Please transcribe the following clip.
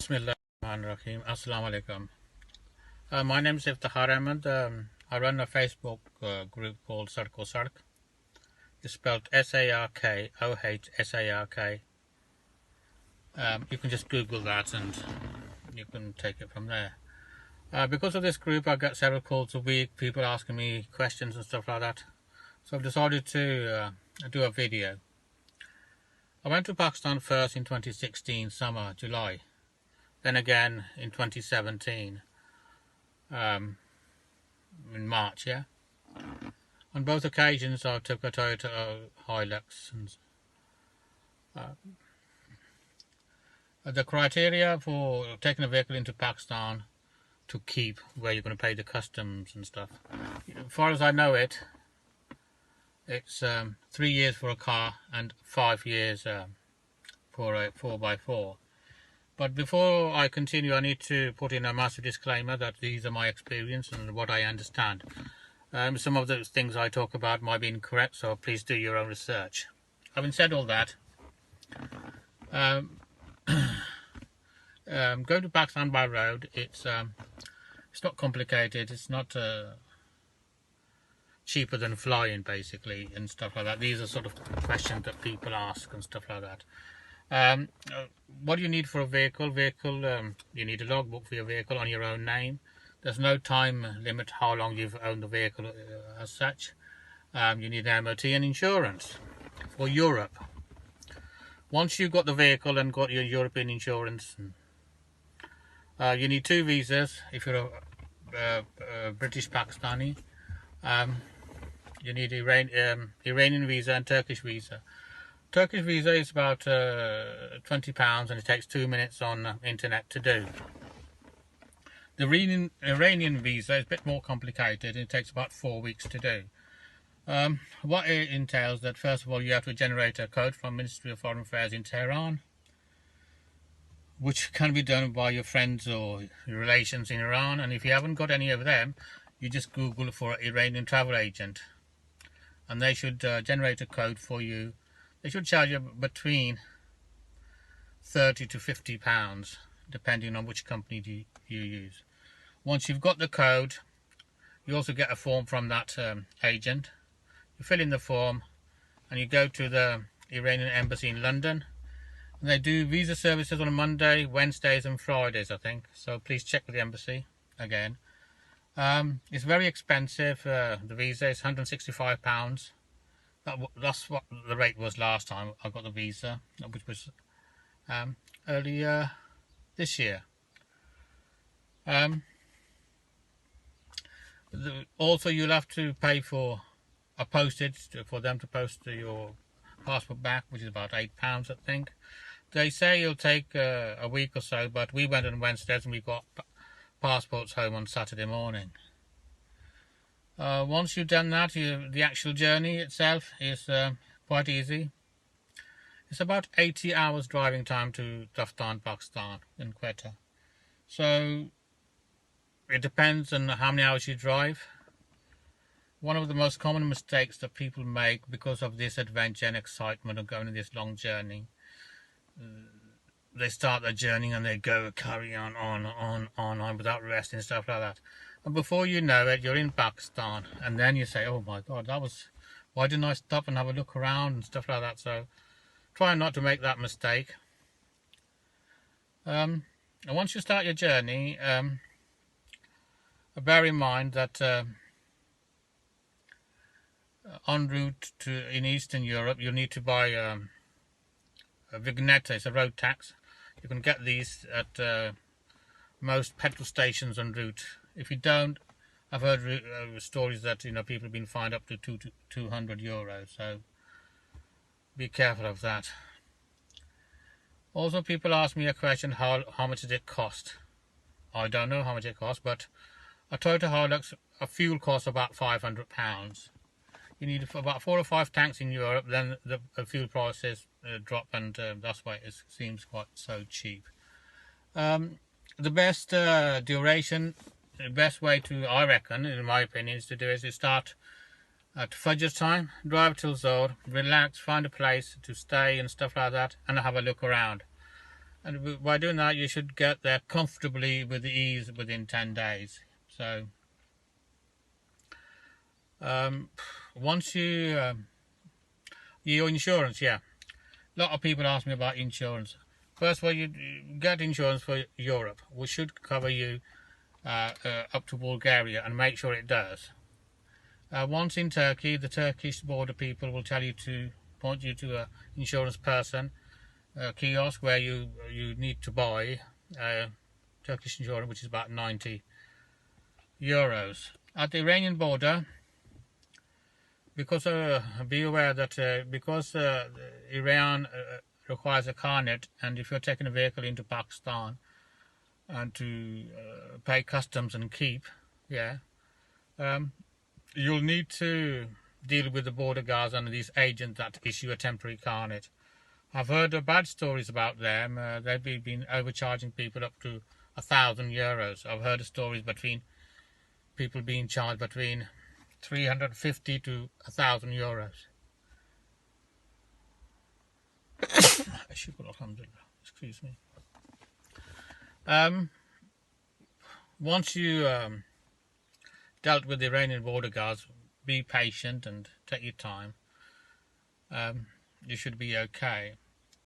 Bismillahirrahmanirrahim. Assalamu alaikum. My name is Iftihar Ahmed. I run a Facebook group called SarkohSark. It's spelled SarkohSark. You can just Google that and you can take it from there. Because of this group, I get several calls a week, people asking me questions and stuff like that. So I've decided to do a video. I went to Pakistan first in 2016, summer, July. Then again in 2017, in March, yeah. On both occasions, I took a Toyota Hilux. And, the criteria for taking a vehicle into Pakistan to keep, where you're going to pay the customs and stuff, as far as I know it, it's 3 years for a car and 5 years for a 4x4. But before I continue, I need to put in a massive disclaimer that these are my experience and what I understand. Some of those things I talk about might be incorrect, so please do your own research. Having said all that, going to Pakistan by road, it's not complicated. It's not cheaper than flying, basically, and stuff like that. These are sort of questions that people ask and stuff like that. What do you need for a vehicle? You need a logbook for your vehicle on your own name. There's no time limit how long you've owned the vehicle as such. You need an MOT and insurance for Europe. Once you've got the vehicle and got your European insurance, you need 2 visas if you're a British Pakistani. You need Iranian visa and Turkish visa. Turkish visa is about £20 and it takes 2 minutes on internet to do. The Iranian visa is a bit more complicated and it takes about 4 weeks to do. What it entails that first of all you have to generate a code from Ministry of Foreign Affairs in Tehran, which can be done by your friends or your relations in Iran, and if you haven't got any of them, you just Google for an Iranian travel agent and they should generate a code for you. They should charge you between £30 to £50 depending on which company you use. Once you've got the code, you also get a form from that agent. You fill in the form and you go to the Iranian embassy in London. And they do visa services on a Monday, Wednesdays and Fridays, I think. So please check with the embassy again. It's very expensive. The visa is £165. That's what the rate was last time I got the visa, which was earlier this year. Also, you'll have to pay for a postage for them to post your passport back, which is about £8, I think. They say it'll take a week or so, but we went on Wednesdays and we got passports home on Saturday morning. Once you've done that, the actual journey itself is quite easy. It's about 80 hours driving time to Daftan, Pakistan, in Quetta. So it depends on how many hours you drive. One of the most common mistakes that people make because of this adventure and excitement of going on this long journey, they start their journey and they go carry on without rest and stuff like that. And before you know it, you're in Pakistan, and then you say, oh my God, why didn't I stop and have a look around and stuff like that? So try not to make that mistake. And once you start your journey, bear in mind that en route in Eastern Europe, you'll need to buy a vignette. It's a road tax. You can get these at most petrol stations en route. If you don't, I've heard stories that people have been fined up to 200 euros. So be careful of that. Also, people ask me a question: how much does it cost? I don't know how much it costs, but a Toyota Hilux, a fuel costs about £500. You need about 4 or 5 tanks in Europe, then the fuel prices drop, and that's why it seems quite so cheap. The best duration, the best way to, I reckon, in my opinion, is to start at Fajr time, drive till Zohr, relax, find a place to stay and stuff like that, and have a look around. And by doing that, you should get there comfortably with ease within 10 days. So once your insurance, yeah. A lot of people ask me about insurance. First of all, you get insurance for Europe, which should cover you up to Bulgaria, and make sure it does. Once in Turkey, the Turkish border people will tell you to point you to an insurance person, a kiosk where you need to buy Turkish insurance, which is about €90. At the Iranian border, because be aware that because Iran requires a carnet, and if you're taking a vehicle into Pakistan and to pay customs and keep, you'll need to deal with the border guards and these agents that issue a temporary carnet. I've heard bad stories about them. They've been overcharging people up to €1,000. I've heard of stories between people being charged between €350 to €1,000. Excuse me. Once you dealt with the Iranian border guards, be patient and take your time. You should be okay.